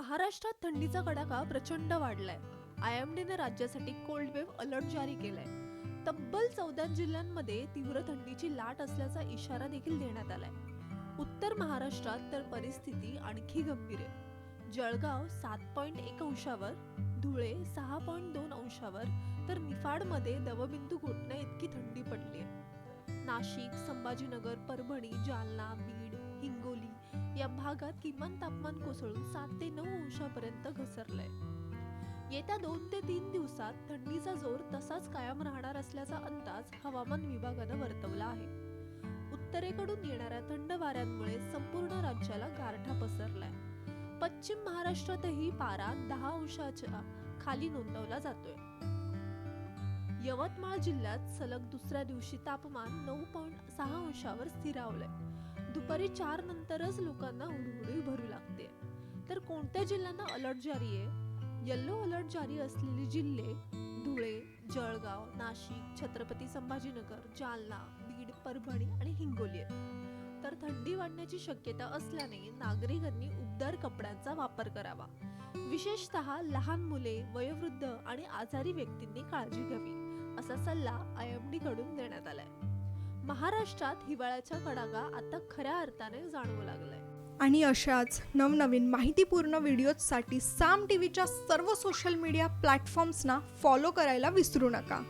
महाराष्ट्रात थंडीचा कडाका प्रचंड वाढलाय. IMDने राज्यासाठी कोल्ड वेव्ह अलर्ट जारी केलाय. तब्बल 14 जिल्ह्यांमध्ये तीव्र थंडीची लाट असल्याचा इशारा देखील देण्यात आलाय. उत्तर महाराष्ट्रात तर परिस्थिती आणखी गंभीर आहे. जळगाव 7.1 अंशावर, धुळे 6.2 अंशावर, तर निफाडमध्ये दवबिंदू घोटण्या इतकी थंडी पडली आहे. नाशिक, संभाजीनगर, परभणी, जालना, बीड, हिंगोली या भागात किमान तापमान कोसळून 7 ते 9 अंशापर्यंत घसरलंय. येत्या 2 ते 3 दिवसात थंडीचा जोर तसाच कायम राहणार असल्याचा अंदाज हवामान विभागानं वर्तवला आहे. उत्तरेकडून येणाऱ्या थंड वाऱ्यांमुळे संपूर्ण राज्याला गारठा पसरलाय. पश्चिम महाराष्ट्रातही पारा 10 अंशाच्या खाली नोंदवला जातोय. यवतमाळ जिल्ह्यात सलग दुसऱ्या दिवशी तापमान 9.6 अंशावर स्थिरावलंय. दुपारी 4 नंतरच लोकांना हुडहुडी भरू लागते. तर कोणत्या जिल्ह्यांना अलर्ट जारी आहे? येलो अलर्ट जारी असलेले जिल्हे धुळे, जळगाव, नाशिक, छत्रपती संभाजीनगर, जालना, बीड, परभणी आणि हिंगोली आहेत. तर थंडी वाढण्याची शक्यता असल्याने नागरिकांनी उबदार कपड्यांचा वापर करावा. विशेषतः लहान मुले, वयोवृद्ध आणि आजारी व्यक्तींनी काळजी घ्यावी असा सल्ला IMD कडून देण्यात आलाय. महाराष्ट्रात हिवाळ्याचा कडाका आता खऱ्या अर्थाने जाणवू लागलाय. आणि अशाच नवनवीन माहितीपूर्ण व्हिडिओजसाठी साम टीव्हीच्या सर्व सोशल मीडिया प्लॅटफॉर्म्सना फॉलो करायला विसरू नका.